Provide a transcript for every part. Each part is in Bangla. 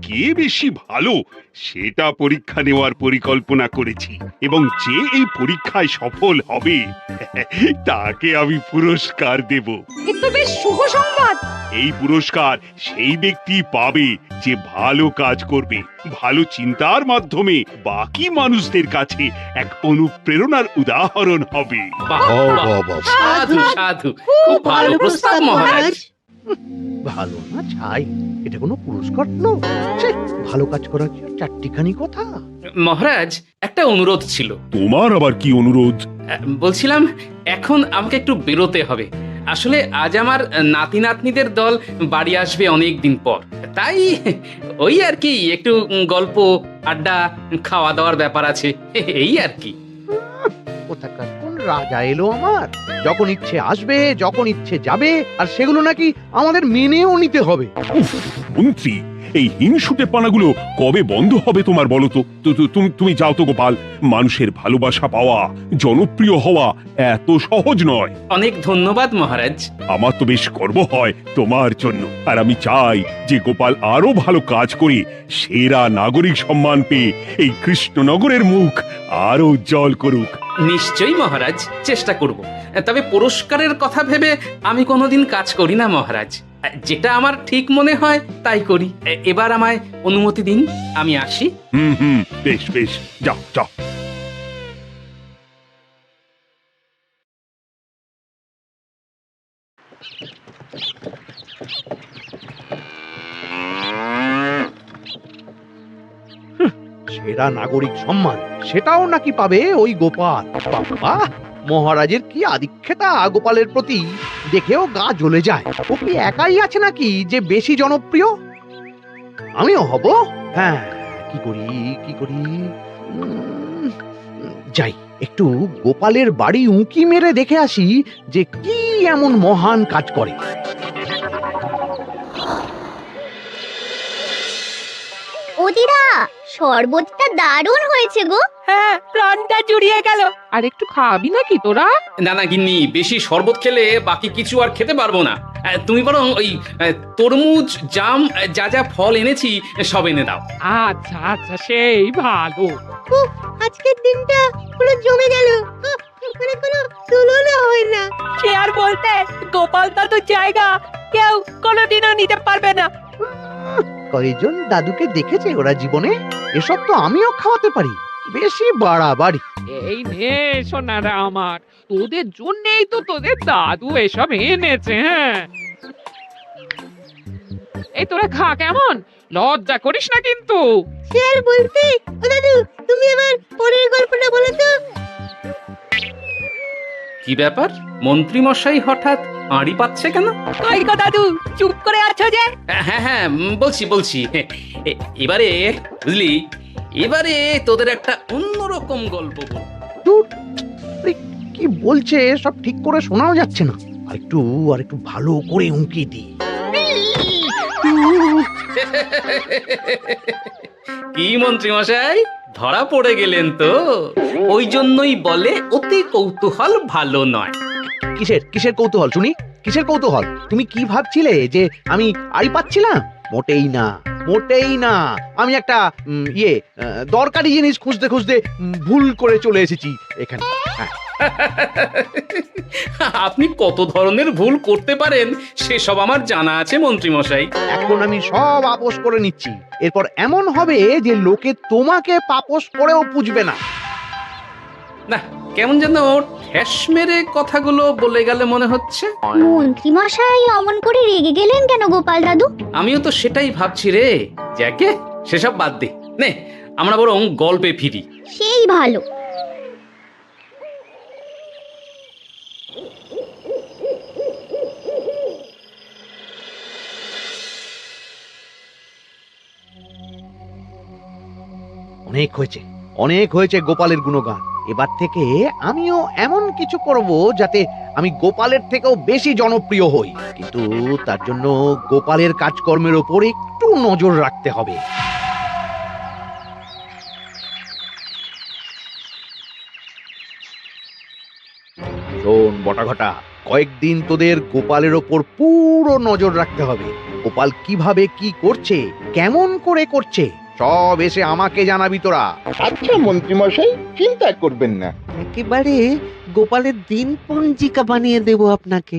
কে বেশি ভালো সেটা পরীক্ষা নেওয়ার পরিকল্পনা করেছি, এবং যে এই পরীক্ষায় সফল হবে তাকে আমি পুরস্কার দেব। এ তো বেশ শুভ সংবাদ। এই পুরস্কার সেই ব্যক্তি পাবে যে ভালো কাজ করবে, ভালো চিন্তার মাধ্যমে বাকি মানুষদের কাছে এক অনুপ্রেরণার উদাহরণ হবে। বাহ, বাহ, সাধু সাধু, খুব ভালো প্রস্তাব মহারাজ। ভালো না ছাই, এটা কোনো পুরস্কার নয়। ছে, ভালো কাজ করা কি আর চারটিখানি কথা? মহারাজ, একটা অনুরোধ ছিল। তোমার আবার কি অনুরোধ? বলছিলাম এখন আমাকে একটু বেরোতে হবে। আসলে আজ আমার নাতি নাতনিদের দল বাড়ি আসবে অনেক দিন পর, তাই ওই আর কি একটু গল্প আড্ডা খাওয়া দাওয়ার ব্যাপার আছে, এই আর কি। কোথাকার কোন রাজা এলো আমার? যখন ইচ্ছে আসবে, যখন ইচ্ছে যাবে, আর সেগুলো নাকি আমাদের মেনেও নিতে হবে। উফ, মন্ত্রী, এই হিংসুটে পানাগুলো কবে বন্ধ হবে তোমার বলো তো? তুমি যাও তো গোপাল। মানুষের ভালোবাসা পাওয়া, জনপ্রিয় হওয়া এত সহজ নয়। অনেক ধন্যবাদ মহারাজ। আমার তো বেশ গর্ব হয় তোমার জন্য, আর আমি চাই যে গোপাল আরো ভালো কাজ করে সেরা নাগরিক সম্মান পেয়ে এই কৃষ্ণনগরের মুখ আরো উজ্জ্বল করুক। নিশ্চয়ই মহারাজ, চেষ্টা করব। তবে পুরস্কারের কথা ভেবে আমি কোনোদিন কাজ করি না মহারাজ, যেটা আমার ঠিক মনে হয় তাই করি। এবার আমায় অনুমতি দিন, আমি আসি। হুম, বেশ বেশ, যাও যাও। সেরা নাগরিক সম্মান সেটাও নাকি পাবে ওই গোপাল। বাবা, মহারাজের কি আদিক্ষেতা গোপালের প্রতি, দেখেও গা জ্বলে যায়। ও কি একাই আছে নাকি যে বেশি জনপ্রিয়? আমিও হব। হ্যাঁ, কি করি কি করি? যাই, একটু গোপালের বাড়ি উঁকি মেরে দেখে আসি যে কি এমন মহান কাজ করে। ওদিরা, শরবতটা দারুণ হয়েছে গো। হ্যাঁ, প্রাণটা জুড়িয়ে গেল। আর একটু খাবি নাকি তোরা? না না গিন্নি, বেশি শরবত খেলে বাকি কিছু আর খেতে পারবো না। তুমি বরং ওই তরমুজ, জাম, যা যা ফল এনেছি সব এনে দাও। আচ্ছা আচ্ছা, সেই ভালো। আজকের দিনটা পুরো জমে গেল, মানে কোনো তুলনা হয় না। সে আর বলতে, গোপাল দাদুর জায়গা কেউ কোনোদিনও নিতে পারবে না। কয়জন দাদুকে দেখেছে ওরা জীবনে? এসব তো আমিও খাওয়াতে পারি। বেশি বাড়াবাড়ি। এই নে সোনারা আমার, তোদের জন্যই তো তোদের দাদু এসব এনেছে। হ্যাঁ, এই তোরা খা, কেমন? লজ্জা করিস না কিন্তু। সে আর বলতে, ও দাদু, তুমি এবার পরের গল্পটা বলো তো। কি ব্যাপার, মন্ত্রী মশাই হঠাৎ আড়ি পাচ্ছে কেন? কই গো দাদু, চুপ করে আছো যে? হ্যাঁ হ্যাঁ, বলছি। এবারে বুঝলি, এবারে তোদের একটা অন্যরকম গল্প বল। ধুর, আরে কি বলছে সব ঠিক করে শোনাও যাচ্ছে না। আর একটু ভালো করে উঁকি দি। কি মন্ত্রী মশাই, ধরা পড়ে গেলেন তো? ওই জন্যই বলে অতি কৌতূহল ভালো নয়। কিসের কৌতূহল শুনি? কিসের কৌতূহল? তুমি কি ভাবছিলে যে আমি আড়ি পাচ্ছিলাম? মোটেই না, মোটেই না। আমি একটা দরকারি জিনিস খুঁজতে খুঁজতে ভুল করে চলে এসেছি এখানে। হ্যাঁ, আপনি কত ধরনের ভুল করতে পারেন সেসব আমার জানা আছে মন্ত্রী মশাই। এখন আমি সব আপোষ করে নিচ্ছি। এরপর এমন হবে যে লোকে তোমাকে পাপোশ করেও পুজবে না। না, কেমন যেন ঠেস মেরে কথাগুলো বলে গেলে মনে হচ্ছে। মন্ত্রী মশাই অমন করে রেগে গেলেন কেন গোপাল দাদু? আমিও তো সেটাই ভাবছি রে। যাকে সেসব বাদ দে, নে আমরা বরং গল্পে ফিরি। সেই ভালো। অনেক হয়েছে গোপালের গুণগান। এবার থেকে আমিও এমন কিছু করব যাতে আমি গোপালের থেকেও বেশি জনপ্রিয় হই। কিন্তু তার জন্য গোপালের কাজকর্মের ওপর একটু নজর রাখতে হবে। শোন বটাঘটা, কয়েকদিন তোদের গোপালের ওপর পুরো নজর রাখতে হবে। গোপাল কিভাবে কি করছে, কেমন করে করছে, সব এসে আমাকে জানাবি তোরা। আচ্ছা মন্ত্রীমশাই, চিন্তা করবেন না। একেবারে গোপালের দিন পঞ্জিকা বানিয়ে দেব আপনাকে।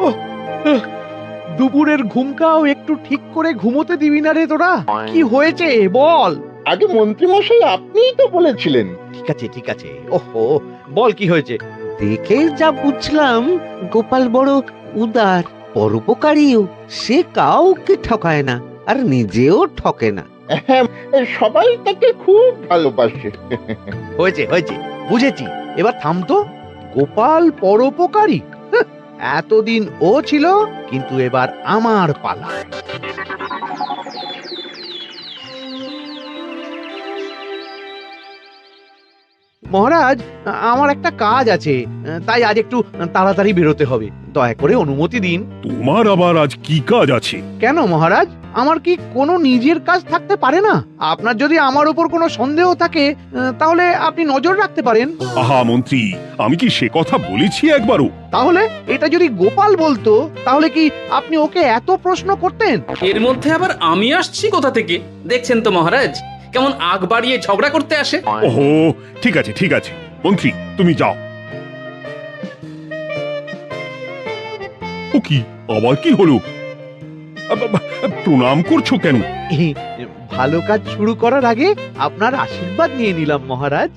ওহ, দুপুরের ঘুমটাও একটু ঠিক করে ঘুমোতে দিবি না রে তোরা? কি হয়েছে বল। আগে মন্ত্রীমশাই আপনিই তো বলেছিলেন। ঠিক আছে ওহো, বল কি হয়েছে। দেখে যা বুঝলাম গোপাল বড় উদার, পরোপকারীও। সে কাউকে ঠকায় না, আর নিজেও ঠকে না। হ্যাঁ, সবাই তাকে খুব ভালোবাসে। হয়েছে হয়েছে, বুঝেছি। এবার থাম তো। গোপাল পরোপকারী? হাহ, এতদিন ও ছিল, কিন্তু এবার আমার পালা। মহারাজ, আমার একটা কাজ আছে, তাই আজ একটু তাড়াতাড়ি বেরোতে হবে। দয়া করে অনুমতি দিন। তোমার আবার আজ কি কাজ আছে? কেন মহারাজ, আমার কি কোনো নিজের কাজ থাকতে পারে না? আপনার যদি আমার উপর কোনো সন্দেহ থাকে, তাহলে আপনি নজর রাখতে পারেন। আহা মন্ত্রী, আমি কি সে কথা বলেছি একবারও? তাহলে এটা যদি গোপাল বলতো, তাহলে কি আপনি ওকে এত প্রশ্ন করতেন? এর মধ্যে আবার আমি আসছি কোথা থেকে? দেখছেন তো মহারাজ, কেমন আগ বাড়িয়ে ঝগড়া করতে আসে। ওহো, ঠিক আছে ঠিক আছে, মন্ত্রী তুমি যাও। ও কি, আবার কি হলো? প্রণাম করছো কেন? ভালো কাজ শুরু করার আগে আপনার আশীর্বাদ নিয়ে নিলাম মহারাজ।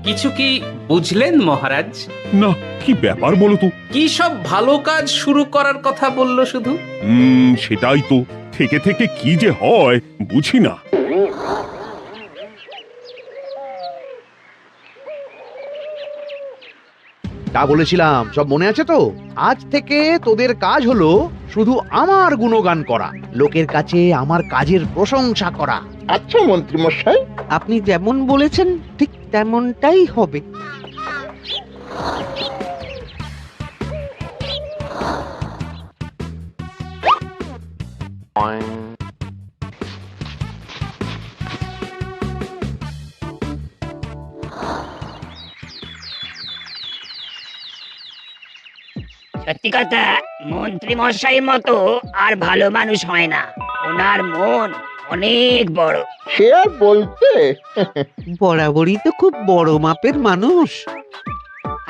কিছু কি বুঝলেন মহারাজ? না, কি ব্যাপার বলো তো? কি সব ভালো কাজ শুরু করার কথা বললো শুধু? সেটাই তো, থেকে থেকে কি যে হয় বুঝি না। যা বলেছিলাম সব মনে আছে তো? আজ থেকে তোদের কাজ হলো শুধু আমার গুণগান করা, লোকের কাছে আমার কাজের প্রশংসা করা। আচ্ছা মন্ত্রীমশাই। আপনি যেমন বলেছেন ঠিক তেমনটাই হবে। সত্যি কথা, মন্ত্রী মশাইয়ের মতো আর ভালো মানুষ হয় না। ওনার মন অনেক বড়। সে আর বলতে। বরাবরই তো খুব বড় মাপের মানুষ।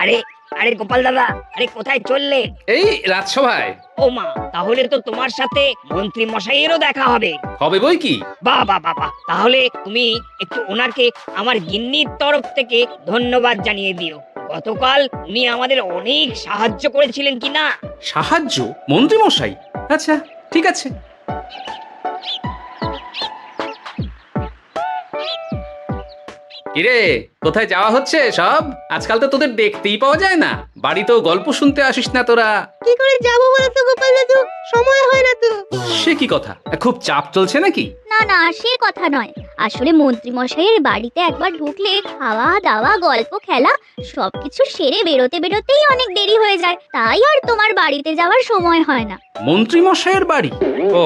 আরে আরে গোপাল দাদা, আরে কোথায় চললে? এই রাজসভায়। ও মা, তাহলে তো তোমার সাথে মন্ত্রী মশাইয়েরও দেখা হবে। হবে বই কি? বাহ বাহ বাহ বাহ, তাহলে তুমি একটু ওনাকে আমার গিন্নির তরফ থেকে ধন্যবাদ জানিয়ে দিও। গতকাল উনি আমাদের অনেক সাহায্য করেছিলেন কিনা। সাহায্য? মন্ত্রী মশাই? আচ্ছা, ঠিক আছে। কিরে, কোথায় যাওয়া হচ্ছে সব? আজকাল তো তোদের দেখতেই পাওয়া যায় না। বাড়িতেও গল্প শুনতে আসিস না তোরা। কি করে যাবো বলো তো গোপাল দাদু, সময় হয় না তো। সে কি কথা? খুব চাপ চলছে নাকি? না না, সে কথা নয়। আসলে মন্ত্রী মশাইয়ের বাড়িতে একবার ঢুকলে খাওয়া দাওয়া গল্প খেলা সবকিছু সেরে বেরোতে বেরোতেই অনেক দেরি হয়ে যায়, তাই আর তোমার বাড়িতে যাওয়ার সময় হয় না। মন্ত্রী মশাইয়ের বাড়ি? ও,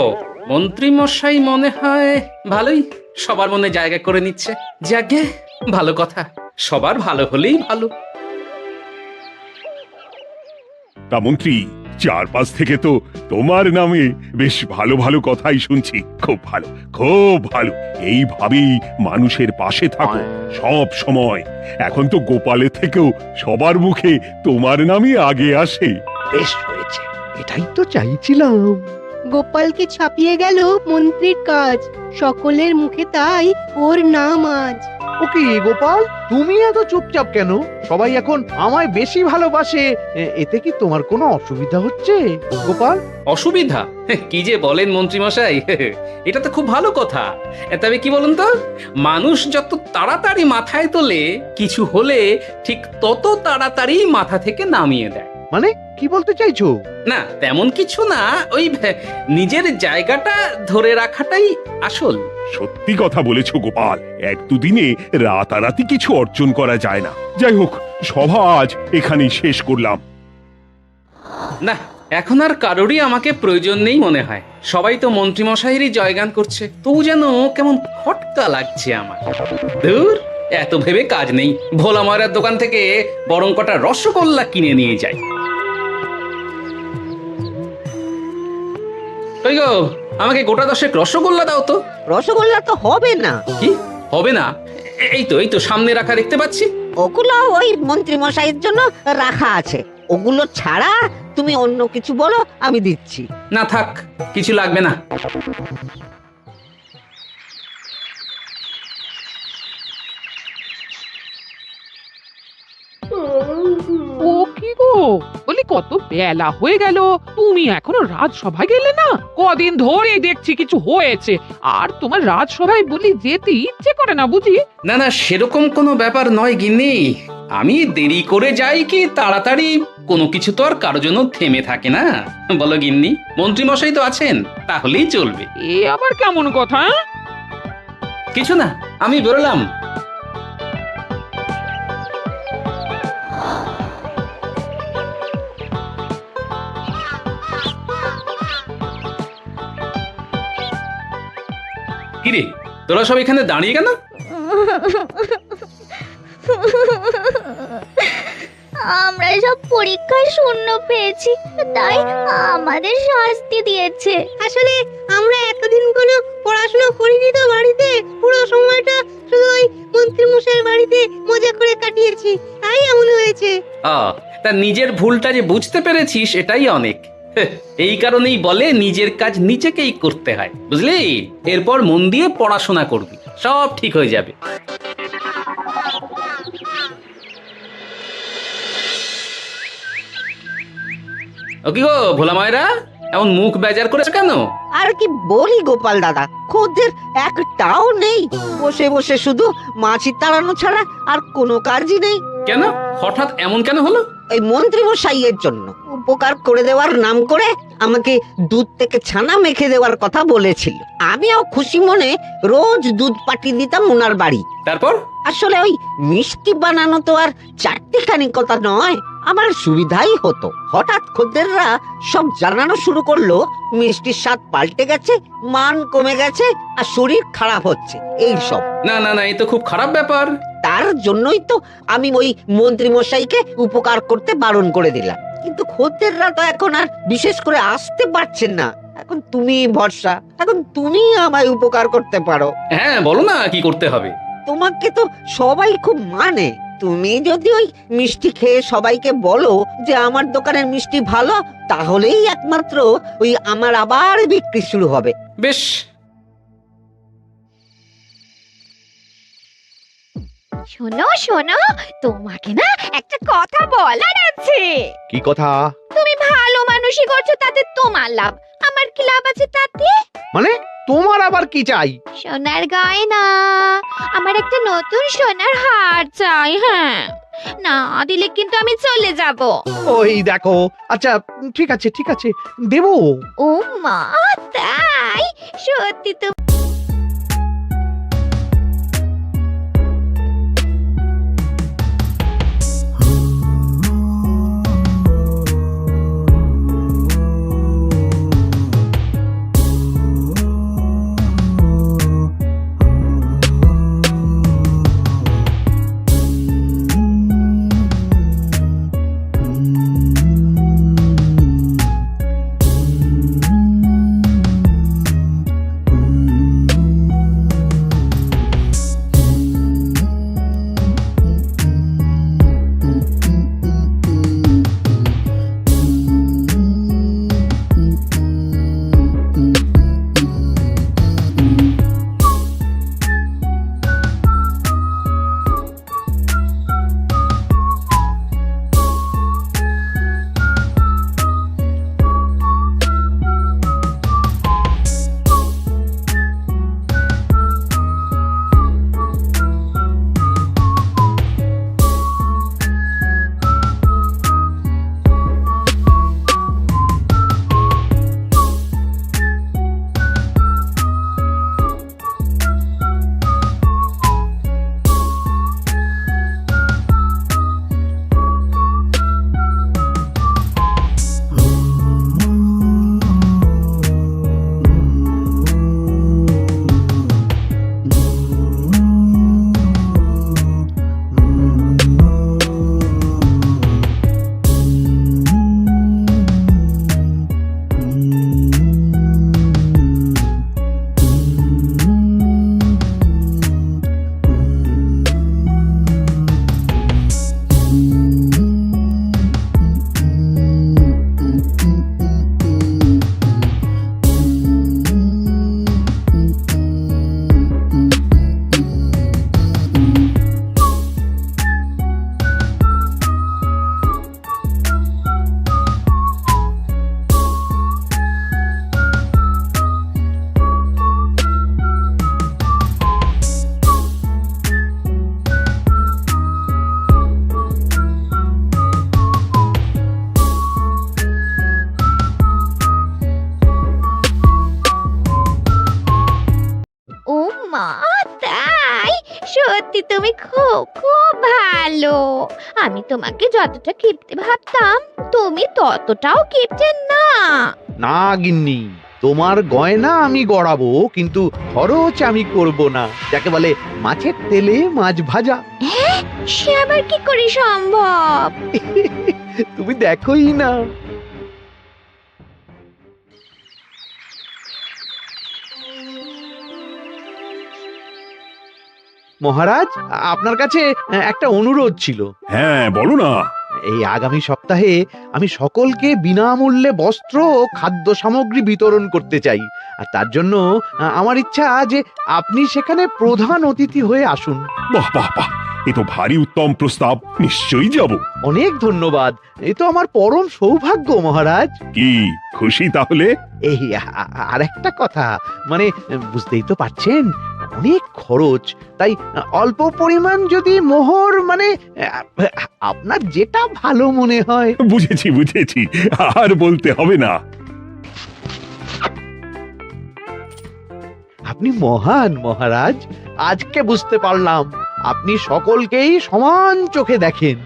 মন্ত্রী মশাই মনে হয় ভালোই সবার মনে জায়গা করে নিচ্ছে। যাকে ভালো কথা, সবার ভালো হলেই ভালো। তা মন্ত্রী, চারপাশ থেকে তো তোমার নামে বেশ ভালো ভালো কথাই শুনছি। খুব ভালো, খুব ভালো। এইভাবেই মানুষের পাশে থাকো সব সময়। এখন তো গোপালের থেকেও সবার মুখে তোমার নামই আগে আসে। বেশ হয়েছে, এটাই তো চাইছিলাম। গোপালকে ছাপিয়ে গেল মন্ত্রীর কাজ, সকলের মুখে তাই ওর নাম আজ। ওকে গোপাল, তুমি এত চুপচাপ কেন? সবাই এখন আমায় বেশি ভালোবাসে, এতে কি তোমার কোনো অসুবিধা হচ্ছে গোপাল? অসুবিধা? কি যে বলেন মন্ত্রী মশাই, এটা তো খুব ভালো কথা। তবে কি বলুন তো, মানুষ যত তাড়াতাড়ি মাথায় তোলে, কিছু হলে ঠিক তত তাড়াতাড়ি মাথা থেকে নামিয়ে দেয়। মানে কি বলতে চাইছো? না, তেমন কিছু না। ওই নিজের জায়গাটা ধরে রাখাটাই আসল। সত্যি কথা বলেছো গোপাল। এক দুদিনে রাতারাতি কিছু অর্জন করা যায় না। যাই হোক, সভা আজ এখানেই শেষ করলাম। না, এখন আর কারোরই আমাকে প্রয়োজন নেই মনে হয়। সবাই তো মন্ত্রী মশাইয়েরই জয়গান করছে। তবু যেন কেমন খটকা লাগছে আমার। ধুর, এত ভেবে কাজ নেই। ভোলা ময়রার দোকান থেকে বরং কটা রসগোল্লা কিনে নিয়ে যাই। কই গো, আমাকে গোটা 10 রসগোল্লা দাও তো। রসগোল্লা তো হবে না। কি হবে না? এই তো সামনে রাখা দেখতে পাচ্ছি। ওগুলো ওই মন্ত্রী মশাইয়ের জন্য রাখা আছে। ওগুলো ছাড়া তুমি অন্য কিছু বলো, আমি দিচ্ছি। না থাক, কিছু লাগবে না। ও কি গো, বলি কত বেলা হয়ে গেল, তুমি এখনো রাজসভায় গেলে না? কদিন ধরে দেখছি কিছু হয়েছে, আর তোমার রাজসভায় বলি যেতে ইচ্ছে করে না বুঝি? না না, সেরকম কোনো ব্যাপার নয় গিন্নি। আমি দেরি করে যাই কি তাড়াতাড়ি, কোনো কিছু তো আর কারোর জন্য থেমে থাকে না। বলো গিন্নি, মন্ত্রী মশাই তো আছেন, তাহলেই চলবে। এ আবার কেমন কথা? কিছু না, আমি বেরোলাম। কিরে, তোরা সব এখানে দাঁড়িয়ে কেন? আমরা সব পরীক্ষায় শূন্য পেয়েছি, তাই আমাদের শাস্তি দিয়েছে। আসলে আমরা এতদিন কোনো পড়াশোনা করিনি তো বাড়িতে, পুরো সময়টা শুধু ওই মন্ত্রী মশাইয়ের বাড়িতে মজা করে কাটিয়েছি, তাই এমন হয়েছে। তা নিজের ভুলটা যে বুঝতে পেরেছিস, এটাই অনেক। এই কারণেই বলে নিজের কাজ নিজেকেই করতে হয়, বুঝলি? এরপর মন দিয়ে পড়াশোনা করবি, সব ঠিক হয়ে যাবে। ও কি গো ভোলা মায়েরা, এমন মুখ বেজার করেছো কেন? আর কি বলি গোপাল দাদা, খদ্দের একটাও নেই। বসে বসে শুধু মাছি তাড়ানো ছাড়া আর কোনো কাজই নেই। কেন, হঠাৎ এমন কেন হলো? ওই মন্ত্রী মশাইয়ের জন্য উপকার করে দেওয়ার নাম করে আমাকে দুধ থেকে ছানা মেখে দেওয়ার কথা বলেছিল। আমিও খুশি মনে রোজ দুধ পাঠিয়ে দিতাম ওনার বাড়ি। তারপর? আসলে ওই মিষ্টি বানানো তো আর চারটিখানি কথা নয়, আমার সুবিধাই হতো। হঠাৎ খদ্দেররা সব জানানো শুরু করলো মিষ্টির স্বাদ পাল্টে গেছে, মান কমে গেছে, আর শরীর খারাপ হচ্ছে, এই সব। না না না, এই তো খুব খারাপ ব্যাপার। তার জন্যই তো আমি ওই মন্ত্রী মশাইকে উপকার করতে বারণ করে দিলাম। কিন্তু খদ্দেররা তো এখন আর বিশেষ করে আসতে পারছেন না। এখন তুমি ভরসা, এখন তুমি আমায় উপকার করতে পারো। হ্যাঁ, বলো না কি করতে হবে। তোমাকে তো সবাই খুব মানে। তুমি যদি ওই মিষ্টি খেয়ে সবাইকে বলো যে আমার দোকানের মিষ্টি ভালো, তাহলেই একমাত্র ওই আমার আবার বিক্রি শুরু হবে। বেশ। শোনো শোনো, তোমাকে না একটা কথা বলার আছে। কি কথা? তুমি ভালো মানুষই করছো, তাতে তোমার লাভ, আমার কি লাভ আছে তাতে? মানে তোমার আবার কি চাই? সোনার গয়না, আমার একটা নতুন সোনার হার চাই। হ্যাঁ, না দিলে কিন্তু আমি চলে যাব। ওই দেখো, আচ্ছা ঠিক আছে ঠিক আছে, দেবো। ও মা, তাই? সত্যি তো? ও মা, তাই? সত্যি তুমি খুব খুব ভালো। আমি তোমাকে যতটা কিপটে ভাবতাম, তুমি ততটাও কিপটে না। না গিন্নি, তোমার গয়না আমি গড়াবো, কিন্তু খরচ আমি করব না। যাকে বলে মাছের তেলে মাছ ভাজা। সে আবার কি করে সম্ভব? তুমি দেখোই না। মহারাজ, আপনার কাছে একটা অনুরোধ ছিল। হ্যাঁ, বলো না। এই আগামী সপ্তাহে আমি সকলকে বিনামূল্যে বস্ত্র ও খাদ্য সামগ্রী বিতরণ করতে চাই। আর তার জন্য আমার ইচ্ছা যে আপনি সেখানে প্রধান অতিথি হয়ে আসুন। বাহ বাহ বাহ, এ তো ভারী উত্তম প্রস্তাব, নিশ্চয়ই যাব। অনেক ধন্যবাদ, এ তো আমার পরম সৌভাগ্য মহারাজ। কি খুশি তাহলে? এই আর একটা কথা, মানে বুঝতেই তো পারছেন, অনেক খরচ, তাই অল্প পরিমাণ যদি মোহর মানে আপনার যেটা ভালো মনে হয়। বুঝেছি বুঝেছি, আর বলতে হবে না। আপনি মহান মহারাজ, আজকে বুঝতে পারলাম আপনি সকলকেই সমান চোখে দেখেন।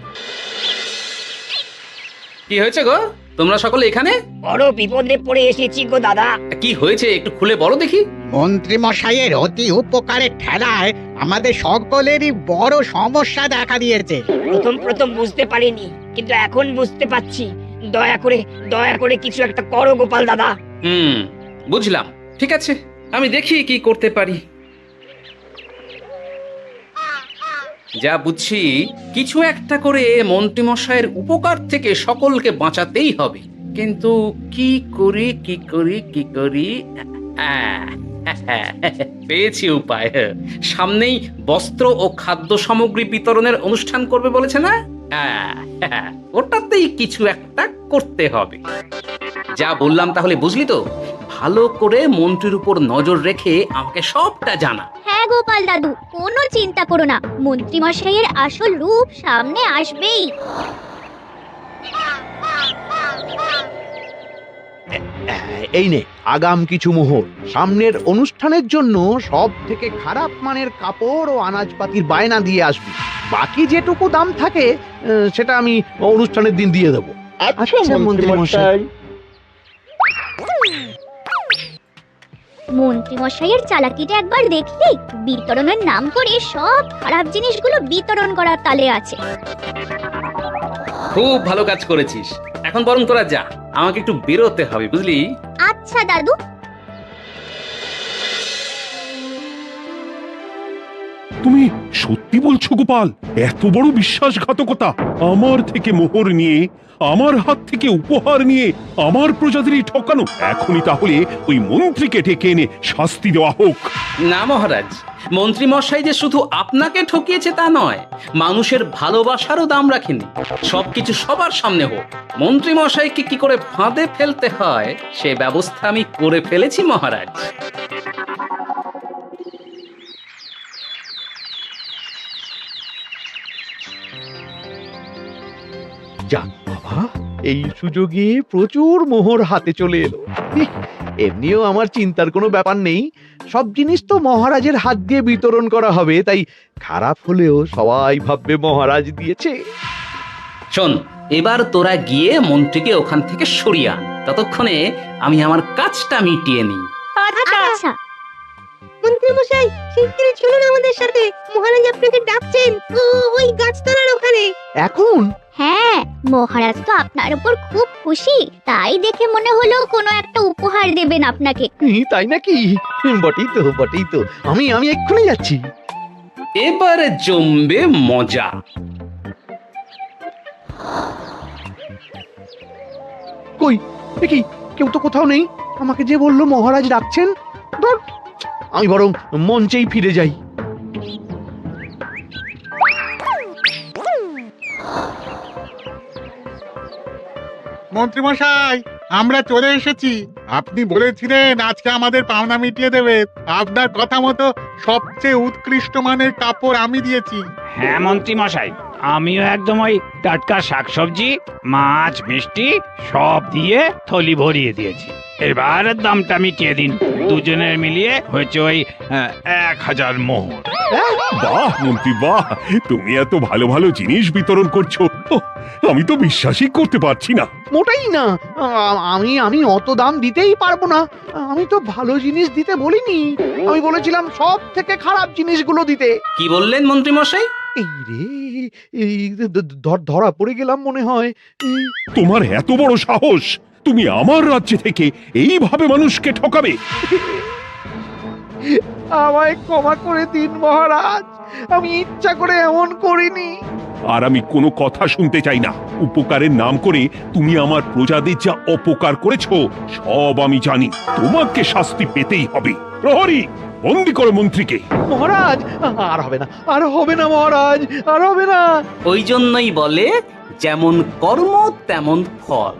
কি হয়েছে গো, তোমরা সকলে এখানে? বড় বিপদে পড়ে এসেছি গো দাদা। কি হয়েছে একটু খুলে বলো দেখি। মন্ত্রী মশাইয়ের অতি উপকারের ঠেলায় আমাদের সকলেরই বড় সমস্যা দেখা দিয়েছে। প্রথম বুঝতে পারিনি, কিন্তু এখন বুঝতে পারছি। দয়া করে কিছু একটা করো গোপাল দাদা। বুঝলাম, ঠিক আছে, আমি দেখি কি করতে পারি। যা বুঝছি, কিছু একটা করে মন্ত্রীমশাইয়ের উপকার থেকে সকলকে বাঁচাতেই হবে। কিন্তু কি করি পেয়েছি উপায়। সামনেই বস্ত্র ও খাদ্য সামগ্রী বিতরণের অনুষ্ঠান করবে বলেছে না? ওটাতেই কিছু একটা করতে হবে। যা বললাম তাহলে বুঝলি তো? ভালো করে মন্ত্রীর উপর নজর রেখে আমাকে সবটা জানা। হ্যাঁ গোপাল দাদু, কোনো চিন্তা করো না, মন্ত্রী মশাইয়ের আসল রূপ সামনে আসবেই। এই নে আগাম কিছু মোহর। সামনের অনুষ্ঠানের জন্য সব থেকে খারাপ মানের কাপড় ও আনাজপাতির বায়না দিয়ে আসবি। বাকি যেটুকু দাম থাকে সেটা আমি অনুষ্ঠানের দিন দিয়ে দেবো। আচ্ছা আচ্ছা, মন্ত্রী মশাই। মন্ত্রী মশাইয়ের চালাকিটা একবার দেখলি? বিতরণের নাম করে সব খারাপ জিনিসগুলো বিতরণ করার তালে আছে। খুব ভালো কাজ করেছিস। এখন বরং তোরা যা, আমাকে একটু বেরোতে হবে, বুঝলি? আচ্ছা দাদু। তুমি সত্যি বলছো গোপাল? এত বড় বিশ্বাসঘাতকতা! আমার থেকে মোহর নিয়ে, আমার হাত থেকে উপহার নিয়ে আমার প্রজাদেরই ঠকানো। এখনই তাহলে ওই মন্ত্রীকে ডেকে এনে শাস্তি দেওয়া হোক। না মহারাজ, মন্ত্রী মশাই যে শুধু আপনাকে ঠকিয়েছে তা নয়, মানুষের ভালোবাসারও দাম রাখেনি। সবকিছু সবার সামনে হোক। মন্ত্রী মশাইকে কি করে ফাঁদে ফেলতে হয় সে ব্যবস্থা আমি করে ফেলেছি মহারাজ। যাক বাবা, এই সুযোগে প্রচুর মোহর হাতে চলে এলো। এমনিও আমার চিন্তার কোনো ব্যাপার নেই, সব জিনিস তো মহারাজের হাত দিয়ে বিতরণ করা হবে, তাই খারাপ হলেও সবাই ভাববে মহারাজ দিয়েছে। শোন, এবার তোরা গিয়ে মন্ত্রীকে ওখান থেকে সরিয়ে আন। ততক্ষণে আমি আমার কাজটা মিটিয়ে নিই। আচ্ছা। মন্ত্রী মশাই, শিগগিরই চলুন আমাদের সাথে। মহারাজ আপনাকে ডাকছেন ওই গাছতলার ওখানে। এখন? হ্যাঁ, মহারাজ তো আপনার উপর খুব খুশি, তাই দেখে মনে হলো কোনো একটা উপহার দেবেন আপনাকে। তাই নাকি? বটেই তো। আমি এক্ষুনি যাচ্ছি। এবারে জমবে মজা। কই দেখি, কেউ তো কোথাও নেই। আমাকে যে বললো মহারাজ ডাকছেন, ধুর, আমি বরং মঞ্চেই ফিরে যাই। মন্ত্রী মশাই, আমরা চলে এসেছি। আপনি বলেছিলেন আজকে আমাদের পাওনা মিটিয়ে দেবে। আপনার কথা মতো সবচেয়ে উৎকৃষ্ট মানের কাপড় আমি দিয়েছি। হ্যাঁ মন্ত্রী মশাই, আমিও একদম ওই টাটকা শাকসবজি, মাছ, মিষ্টি সব দিয়ে থলি ভরিয়ে দিয়েছি। এবার দামটা মিটিয়ে দিন। দুজনের মিলিয়ে হয়েছে ওই 1000 মোহর। বাহ মন্ত্রী বাহ, তুমি এত ভালো ভালো জিনিস বিতরণ করছো, ওহ, আমি তো বিশ্বাসই করতে পারছি না। মোটেই না, আমি অত দাম দিতেই পারবো না। আমি তো ভালো জিনিস দিতে বলিনি, আমি বলেছিলাম সব থেকে খারাপ জিনিসগুলো দিতে। কি বললেন মন্ত্রী মশাই? এই রে, এই ধরা পড়ে গেলাম মনে হয়। তোমার এত বড় সাহস! তুমি আমার রাজ্য থেকে এইভাবে মানুষকে ঠকাবে? আমায় ক্ষমা করে দিন মহারাজ, আমি ইচ্ছা করে এমন করিনি। আর আমি কোনো কথা শুনতে চাই না। উপকারের নাম করে তুমি আমার প্রজাদের যা অপকার করেছো সব আমি জানি। তোমাকে শাস্তি পেতেই হবে। প্রহরী, বন্দি করো মন্ত্রীকে। মহারাজ, আর হবে না মহারাজ, আর হবে না। ওই জন্যই বলে যেমন কর্ম তেমন ফল।